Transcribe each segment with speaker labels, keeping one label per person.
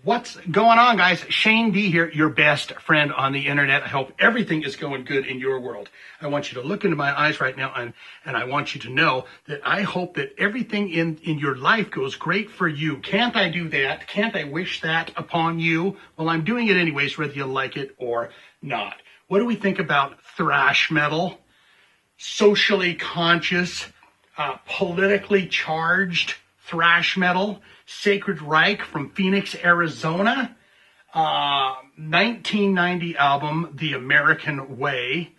Speaker 1: What's going on, guys? Shane D here, your best friend on the internet. I hope everything is going good in your world. I want you to look into my eyes right now, and I want you to know that I hope that everything in your life goes great for you. Can't I do that? Can't I wish that upon you? Well, I'm doing it anyways, whether you like it or not. What do we think about thrash metal? Socially conscious, politically charged thrash metal. Sacred Reich from Phoenix, Arizona. 1990 album, The American Way.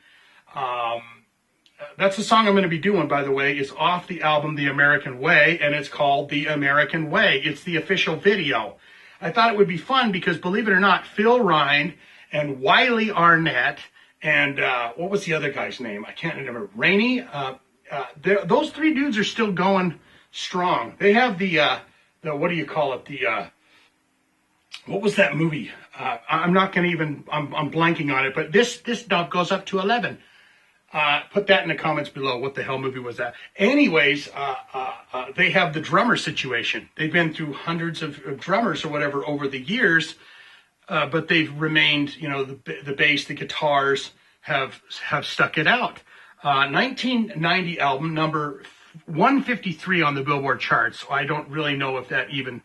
Speaker 1: That's the song I'm going to be doing, by the way, is off the album The American Way, and it's called The American Way. It's the official video. I thought it would be fun because, believe it or not, Phil Rind and Wiley Arnett and what was the other guy's name? I can't remember. Rainey. Those three dudes are still going strong. They have the what do you call it? What was that movie? I'm not going to even, I'm blanking on it, but this dub goes up to 11. Put that in the comments below. What the hell movie was that? Anyways, they have the drummer situation. They've been through hundreds of drummers or whatever over the years, but they've remained, you know, the bass, the guitars have stuck it out. 1990 album, number 153 on the Billboard charts. So I don't really know if that even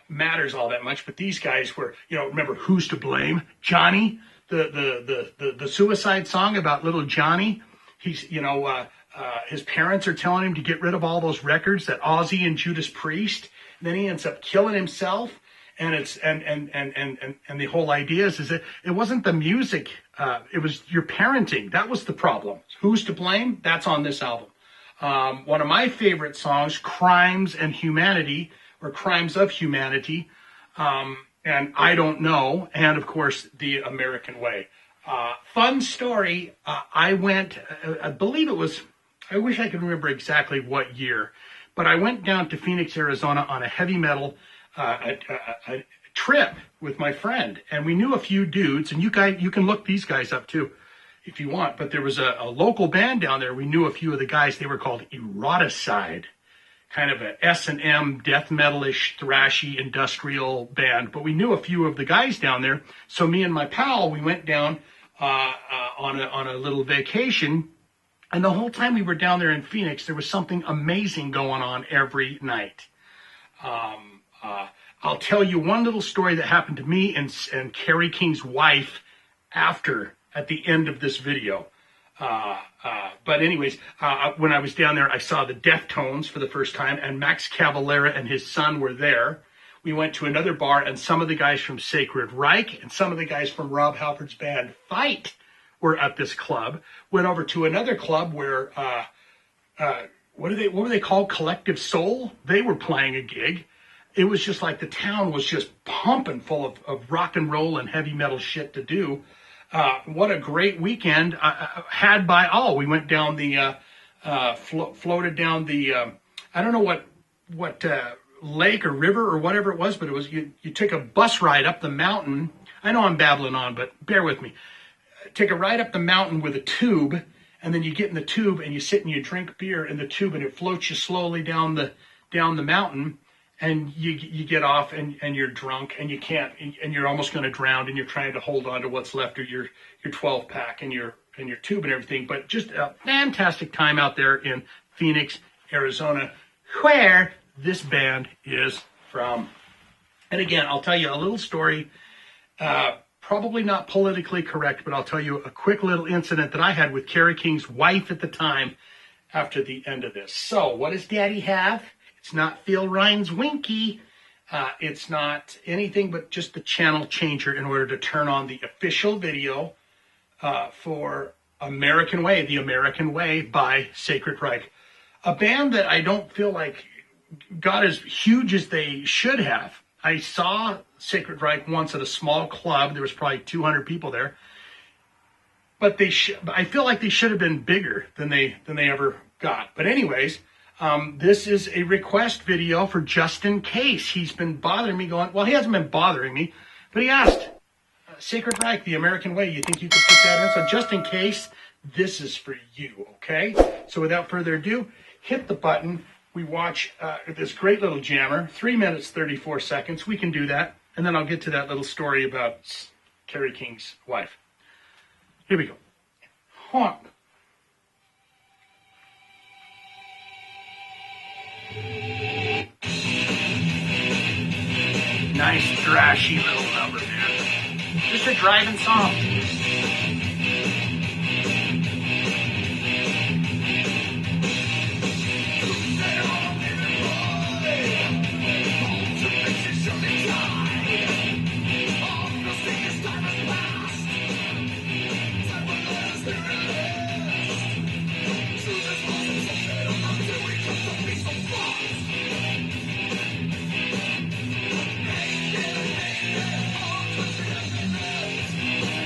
Speaker 1: matters all that much, but these guys were, you know, remember Who's to Blame? Johnny, the suicide song about little Johnny. He's, you know, his parents are telling him to get rid of all those records, that Ozzy and Judas Priest. And then he ends up killing himself. And it's, and the whole idea is that it wasn't the music. It was your parenting. That was the problem. Who's to Blame? That's on this album. One of my favorite songs, Crimes and Humanity, or Crimes of Humanity, and I Don't Know, and of course, The American Way. Fun story, I went, I believe it was, I wish I could remember exactly what year, but I went down to Phoenix, Arizona on a heavy metal a trip with my friend, and we knew a few dudes, and you can look these guys up too, if you want, but there was a local band down there. We knew a few of the guys. They were called Eroticide, kind of a S&M death metal-ish, thrashy, industrial band. But we knew a few of the guys down there. So me and my pal, we went down on a little vacation. And the whole time we were down there in Phoenix, there was something amazing going on every night. I'll tell you one little story that happened to me and Kerry King's wife at the end of this video. But anyways, when I was down there, I saw the Deftones for the first time, and Max Cavalera and his son were there. We went to another bar, and some of the guys from Sacred Reich and some of the guys from Rob Halford's band Fight were at this club. Went over to another club where, what were they called? Collective Soul? They were playing a gig. It was just like the town was just pumping full of rock and roll and heavy metal shit to do. What a great weekend had by all. We went down the, floated down the, I don't know what lake or river or whatever it was, but it was, you took a bus ride up the mountain. I know I'm babbling on, but bear with me. Take a ride up the mountain with a tube, and then you get in the tube and you sit and you drink beer in the tube, and it floats you slowly down the mountain. And you get off and you're drunk and you can't, and you're almost going to drown, and you're trying to hold on to what's left of your 12 pack and your tube and everything. But just a fantastic time out there in Phoenix, Arizona, where this band is from. And again, I'll tell you a little story, probably not politically correct, but I'll tell you a quick little incident that I had with Kerry King's wife at the time after the end of this. So what does Daddy have? It's not Phil Rind's Winky. It's not anything but just the channel changer in order to turn on the official video for American Way, The American Way by Sacred Reich. A band that I don't feel like got as huge as they should have. I saw Sacred Reich once at a small club. There was probably 200 people there. But I feel like they should have been bigger than they ever got. But anyways, this is a request video for Just In Case. He's been bothering me going, well, he hasn't been bothering me, but he asked, Sacred Reich, The American Way, you think you could put that in? So just in case, this is for you, okay? So without further ado, hit the button. We watch this great little jammer, 3 minutes, 34 seconds. We can do that. and then I'll get to that little story about Kerry King's wife. Here we go. Honk. Nice, thrashy little number, man. Just a driving song.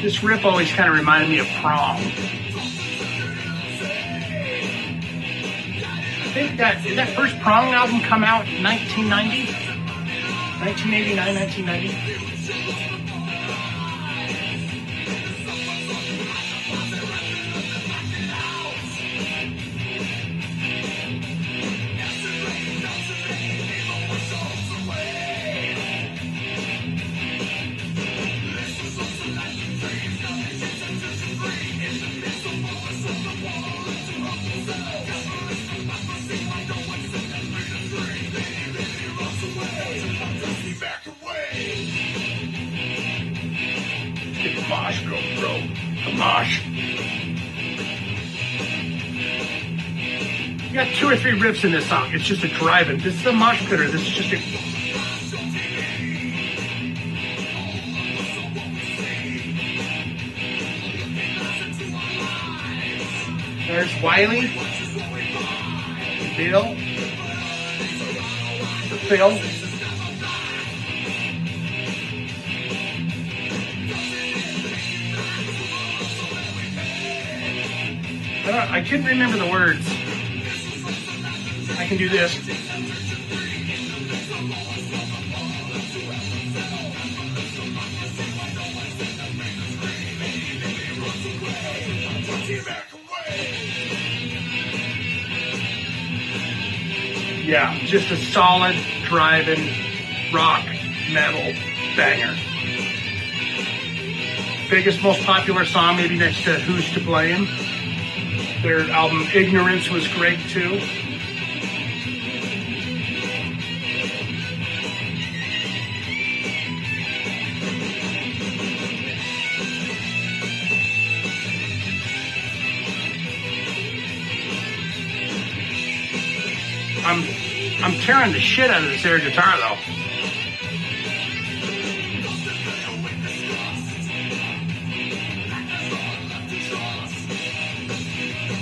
Speaker 1: This riff always kind of reminded me of Prom. I think that first Prom album come out in 1990? 1989, 1990? Mosh, bro. The mosh. You got 2 or 3 riffs in this song. It's just a driving. This is a mosh pitter. This is just a... There's Wiley. Bill. Phil. I couldn't remember the words. I can do this. Yeah, just a solid driving rock metal banger. Biggest, most popular song, maybe next to Who's to Blame. Their album Ignorance was great too. I'm tearing the shit out of this air guitar though.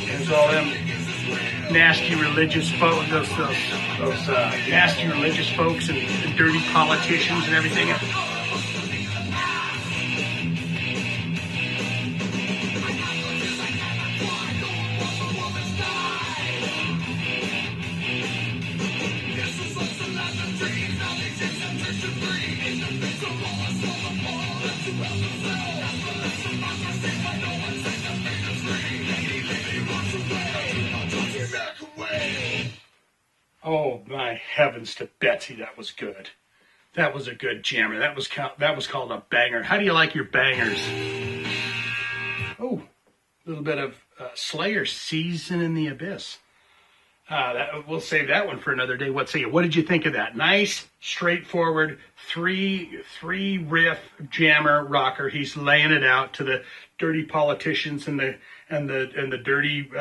Speaker 1: There's all them nasty religious folks, those nasty religious folks and dirty politicians and everything. Oh my heavens to Betsy, that was good. That was a good jammer. That was called a banger. How do you like your bangers? Oh, a little bit of Slayer, Season in the Abyss. We'll save that one for another day. What did you think of that? Nice, straightforward, three riff jammer rocker. He's laying it out to the dirty politicians and the dirty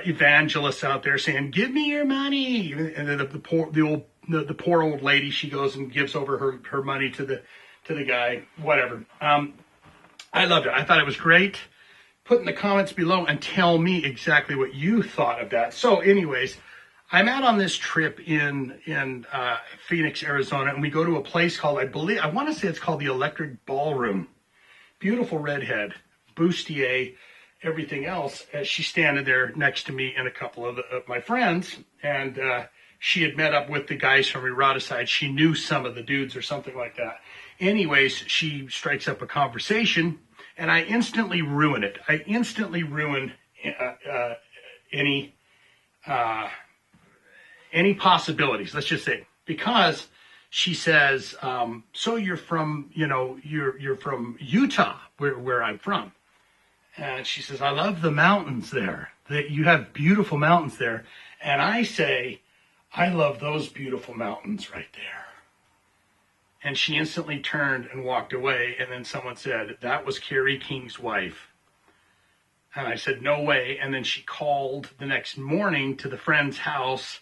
Speaker 1: evangelists out there saying, "Give me your money." And then the poor old lady, she goes and gives over her money to the guy. Whatever. I loved it. I thought it was great. Put in the comments below and tell me exactly what you thought of that. So anyways, I'm out on this trip in Phoenix, Arizona, and we go to a place called, I want to say it's called the Electric Ballroom. Beautiful redhead, bustier, everything else. She's standing there next to me and a couple of my friends, and she had met up with the guys from Eroticide. She knew some of the dudes or something like that. Anyways, she strikes up a conversation, and I instantly ruin it. I instantly ruin any possibilities, let's just say, because she says, so you're from, you're from Utah, where I'm from. And she says, I love the mountains there. That you have beautiful mountains there. And I say, I love those beautiful mountains right there. And she instantly turned and walked away. And then someone said, that was Carrie King's wife. And I said, no way. And then she called the next morning to the friend's house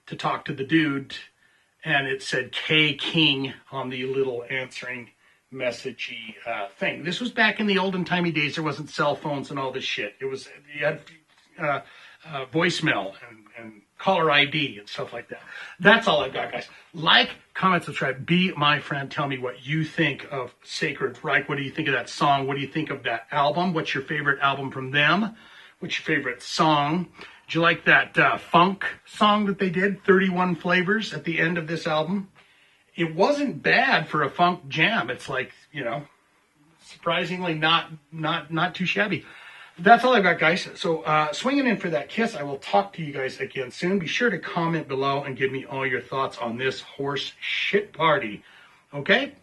Speaker 1: to talk to the dude. And it said K King on the little answering messagey thing. This was back in the olden timey days. There wasn't cell phones and all this shit. It was, you had voicemail and caller ID and stuff like that. That's all I've got, guys. Like, comment, subscribe, be my friend. Tell me what you think of Sacred Reich. What do you think of that song? What do you think of that album? What's your favorite album from them? What's your favorite song? Did you like that funk song that they did, 31 Flavors, at the end of this album? It wasn't bad for a funk jam. It's like, surprisingly not too shabby. That's all I've got, guys. So swinging in for that kiss. I will talk to you guys again soon. Be sure to comment below and give me all your thoughts on this horse shit party. Okay?